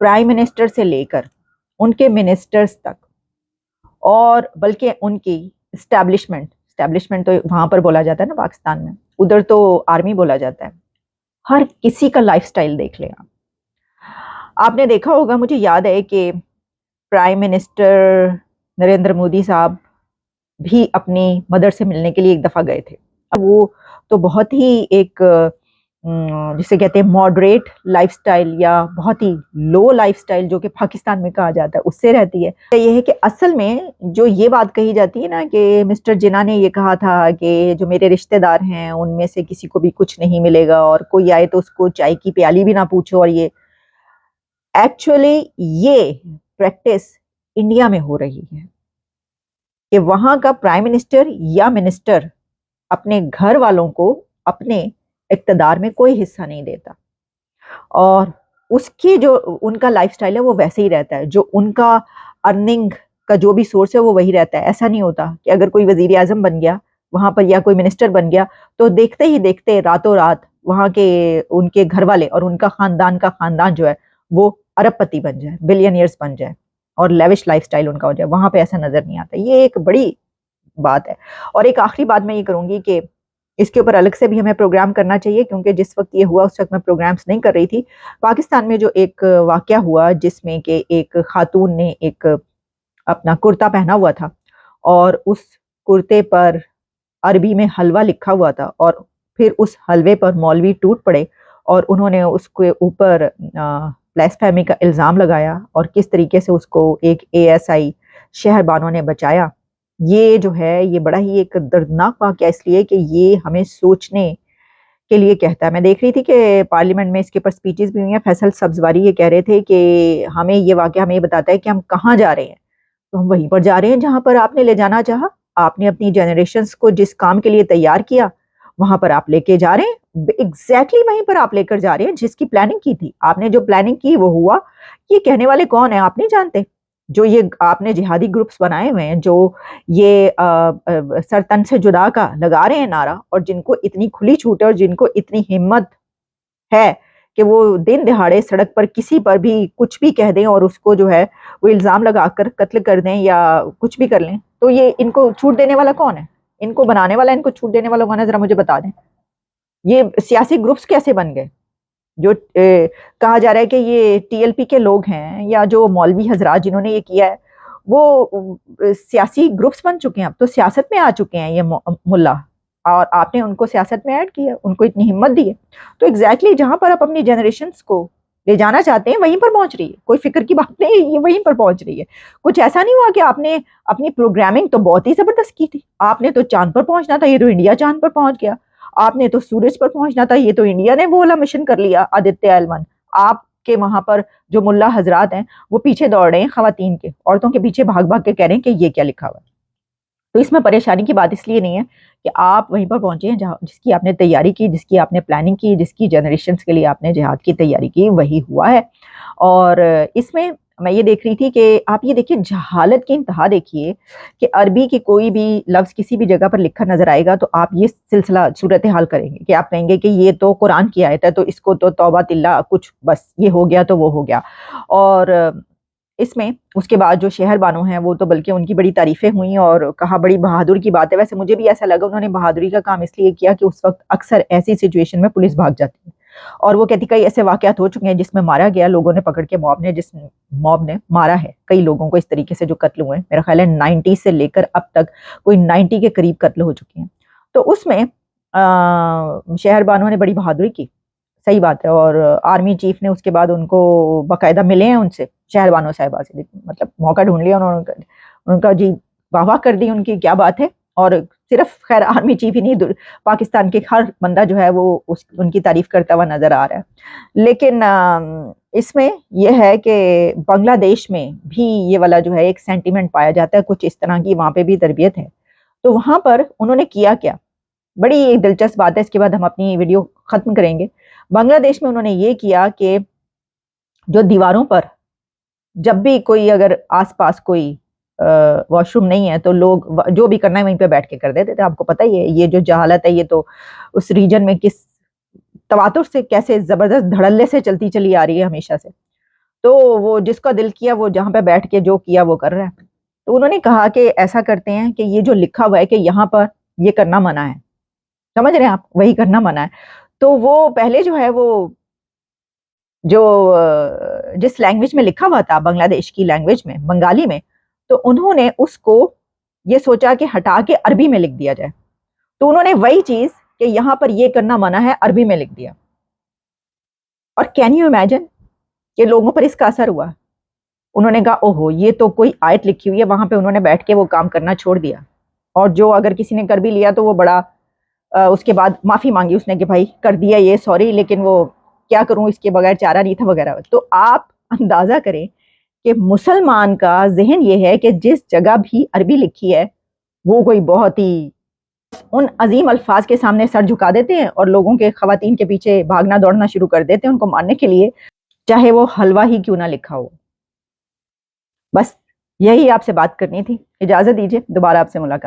Prime minister سے لے کر ان کے منسٹرز تک، اور بلکہ ان کی اسٹیبلشمنٹ تو وہاں پر بولا جاتا ہے نا پاکستان میں، ادھر تو آرمی بولا جاتا ہے، ہر کسی کا لائف سٹائل دیکھ لیں آپ نے دیکھا ہوگا، مجھے یاد ہے کہ پرائم منسٹر نریندر مودی صاحب بھی اپنی مدر سے ملنے کے لیے ایک دفعہ گئے تھے. اب وہ تو بہت ہی ایک جسے کہتے ہیں ماڈریٹ لائف سٹائل یا بہت ہی لو لائف سٹائل جو کہ پاکستان میں کہا جاتا ہے اس سے رہتی ہے. یہ ہے کہ اصل میں جو یہ بات کہی جاتی ہے نا کہ مسٹر جناح نے یہ کہا تھا کہ جو میرے رشتہ دار ہیں ان میں سے کسی کو بھی کچھ نہیں ملے گا، اور کوئی آئے تو اس کو چائے کی پیالی بھی نہ پوچھو، اور یہ ایکچولی یہ پریکٹس انڈیا میں ہو رہی ہے کہ وہاں کا پرائم منسٹر یا منسٹر اپنے گھر والوں کو اپنے اقتدار میں کوئی حصہ نہیں دیتا، اور اس کی جو ان کا لائف سٹائل ہے وہ ویسے ہی رہتا ہے، جو ان کا ارننگ کا جو بھی سورس ہے وہ وہی رہتا ہے. ایسا نہیں ہوتا کہ اگر کوئی وزیر اعظم بن گیا وہاں پر یا کوئی منسٹر بن گیا تو دیکھتے ہی دیکھتے راتوں رات وہاں کے ان کے گھر والے اور ان کا خاندان جو ہے وہ ارب پتی بن جائے، بلینئرز بن جائے، اور لیوش لائف سٹائل ان کا ہو جائے. وہاں پہ ایسا نظر نہیں آتا. یہ ایک بڑی بات ہے. اور ایک آخری بات میں یہ کروں گی کہ اس کے اوپر الگ سے بھی ہمیں پروگرام کرنا چاہیے، کیونکہ جس وقت یہ ہوا اس وقت میں پروگرامز نہیں کر رہی تھی. پاکستان میں جو ایک واقعہ ہوا جس میں کہ ایک خاتون نے ایک اپنا کرتا پہنا ہوا تھا اور اس کرتے پر عربی میں حلوہ لکھا ہوا تھا، اور پھر اس حلوے پر مولوی ٹوٹ پڑے اور انہوں نے اس کے اوپر بلاسفیمی کا الزام لگایا، اور کس طریقے سے اس کو ایک ASI شہر بانو نے بچایا. یہ جو ہے یہ بڑا ہی ایک دردناک واقعہ اس لیے کہ یہ ہمیں سوچنے کے لیے کہتا ہے. میں دیکھ رہی تھی کہ پارلیمنٹ میں اس کے پر سپیچز بھی ہوئی ہیں. فیصل سبزواری یہ کہہ رہے تھے کہ ہمیں یہ واقعہ ہمیں یہ بتاتا ہے کہ ہم کہاں جا رہے ہیں. تو ہم وہیں پر جا رہے ہیں جہاں پر آپ نے لے جانا چاہا. آپ نے اپنی جنریشنز کو جس کام کے لیے تیار کیا وہاں پر آپ لے کے جا رہے ہیں، ایگزیکٹلی وہیں پر آپ لے کر جا رہے ہیں جس کی پلاننگ کی تھی. آپ نے جو پلاننگ کی وہ ہوا. یہ کہنے والے کون ہیں آپ نہیں جانتے؟ جو یہ آپ نے جہادی گروپس بنائے ہوئے ہیں، جو یہ سر تن سے جدا کا لگا رہے ہیں نعرہ، اور جن کو اتنی کھلی چھوٹ ہے اور جن کو اتنی ہمت ہے کہ وہ دن دہاڑے سڑک پر کسی پر بھی کچھ بھی کہہ دیں اور اس کو جو ہے وہ الزام لگا کر قتل کر دیں یا کچھ بھی کر لیں. تو یہ ان کو چھوٹ دینے والا کون ہے؟ ان کو بنانے والا، ان کو چھوٹ دینے والا کون ہے؟ ذرا مجھے بتا دیں. یہ سیاسی گروپس کیسے بن گئے جو کہا جا رہا ہے کہ یہ TLP کے لوگ ہیں یا جو مولوی حضرات جنہوں نے یہ کیا ہے وہ سیاسی گروپس بن چکے ہیں. اب تو سیاست میں آ چکے ہیں یہ ملا، اور آپ نے ان کو سیاست میں ایڈ کیا، ان کو اتنی ہمت دی ہے. تو ایگزیکٹلی جہاں پر آپ اپنی جنریشنز کو لے جانا چاہتے ہیں وہیں پر پہنچ رہی ہے. کوئی فکر کی بات نہیں، یہ وہیں پر پہنچ رہی ہے. کچھ ایسا نہیں ہوا کہ آپ نے اپنی پروگرامنگ تو بہت ہی زبردست کی تھی. آپ نے تو چاند پر پہنچنا تھا، یہ تو انڈیا چاند پر پہنچ گیا. آپ نے تو سورج پر پہنچنا تھا، یہ تو انڈیا نے وہ والا مشن کر لیا آدتیہ ایل 1. آپ کے وہاں پر جو ملا حضرات ہیں وہ پیچھے دوڑ رہے ہیں خواتین کے، عورتوں کے پیچھے بھاگ بھاگ کے کہہ رہے ہیں کہ یہ کیا لکھا ہوا ہے. تو اس میں پریشانی کی بات اس لیے نہیں ہے کہ آپ وہیں پر پہنچے ہیں جس کی آپ نے تیاری کی، جس کی آپ نے پلاننگ کی، جس کی جنریشنز کے لیے آپ نے جہاد کی تیاری کی، وہی ہوا ہے. اور اس میں یہ دیکھ رہی تھی کہ آپ یہ دیکھیے جہالت کی انتہا دیکھیے کہ عربی کی کوئی بھی لفظ کسی بھی جگہ پر لکھا نظر آئے گا تو آپ یہ سلسلہ صورتحال کریں گے کہ آپ کہیں گے کہ یہ تو قرآن کی آیت ہے تو اس کو تو توبہ اللہ کچھ بس یہ ہو گیا تو وہ ہو گیا. اور اس میں اس کے بعد جو شہر بانو ہیں وہ تو بلکہ ان کی بڑی تعریفیں ہوئیں اور کہا بڑی بہادر کی بات ہے. ویسے مجھے بھی ایسا لگا انہوں نے بہادری کا کام اس لیے کیا کہ اس وقت اکثر ایسی سچویشن میں پولیس بھاگ جاتی ہے، اور وہ کہتی کئی ایسے واقعات ہو چکے ہیں جس میں مارا گیا، لوگوں نے پکڑ کے موب نے مارا ہے کئی لوگوں کو اس طریقے سے جو قتل ہوئے ہیں. میرا خیال ہے 90 سے لے کر اب تک کوئی 90 کے قریب قتل ہو چکے ہیں. تو اس میں شہر بانو نے بڑی بہادری کی، صحیح بات ہے. اور آرمی چیف نے اس کے بعد ان کو باقاعدہ ملے ہیں ان سے، شہر بانو صاحبہ سے، مطلب موقع ڈھونڈ لیا انہوں نے، ان کا جی واہ واہ کر دی، ان کی کیا بات ہے. اور صرف خیر آرمی چیف ہی نہیں، پاکستان کے ہر بندہ جو ہے وہ ان کی تعریف کرتا ہوا نظر آ رہا ہے. لیکن اس میں یہ ہے کہ بنگلہ دیش میں بھی یہ والا جو ہے ایک سینٹیمنٹ پایا جاتا ہے، کچھ اس طرح کی وہاں پہ بھی تربیت ہے. تو وہاں پر انہوں نے کیا کیا، بڑی دلچسپ بات ہے، اس کے بعد ہم اپنی ویڈیو ختم کریں گے. بنگلہ دیش میں انہوں نے یہ کیا کہ جو دیواروں پر جب بھی کوئی اگر آس پاس کوئی واش روم نہیں ہے تو لوگ جو بھی کرنا ہے وہیں پہ بیٹھ کے کر دیتے تھے. آپ کو پتہ ہی ہے یہ جو جہالت ہے یہ تو اس ریجن میں کس تواتر سے کیسے زبردست دھڑلے سے چلتی چلی آ رہی ہے ہمیشہ سے. تو وہ جس کا دل کیا وہ جہاں پہ بیٹھ کے جو کیا وہ کر رہا ہے. تو انہوں نے کہا کہ ایسا کرتے ہیں کہ یہ جو لکھا ہوا ہے کہ یہاں پر یہ کرنا منع ہے، سمجھ رہے ہیں آپ، وہی کرنا منع ہے. تو وہ پہلے جو ہے وہ جو جس لینگویج میں لکھا ہوا تھا، بنگلہ دیش کی لینگویج میں، بنگالی میں، تو انہوں نے اس کو یہ سوچا کہ ہٹا کے عربی میں لکھ دیا جائے. تو انہوں نے وہی چیز کہ یہاں پر یہ کرنا منع ہے عربی میں لکھ دیا. اور کین یو امیجن کہ لوگوں پر اس کا اثر ہوا. انہوں نے کہا اوہو یہ تو کوئی آیت لکھی ہوئی ہے، وہاں پہ انہوں نے بیٹھ کے وہ کام کرنا چھوڑ دیا. اور جو اگر کسی نے کر بھی لیا تو وہ بڑا اس کے بعد معافی مانگی اس نے کہ بھائی کر دیا یہ، سوری، لیکن وہ کیا کروں، اس کے بغیر چارہ نہیں تھا وغیرہ. تو آپ اندازہ کریں کہ مسلمان کا ذہن یہ ہے کہ جس جگہ بھی عربی لکھی ہے وہ کوئی بہت ہی ان عظیم الفاظ کے سامنے سر جھکا دیتے ہیں اور لوگوں کے، خواتین کے پیچھے بھاگنا دوڑنا شروع کر دیتے ہیں ان کو مارنے کے لیے، چاہے وہ حلوہ ہی کیوں نہ لکھا ہو. بس یہی آپ سے بات کرنی تھی. اجازت دیجیے، دوبارہ آپ سے ملاقات.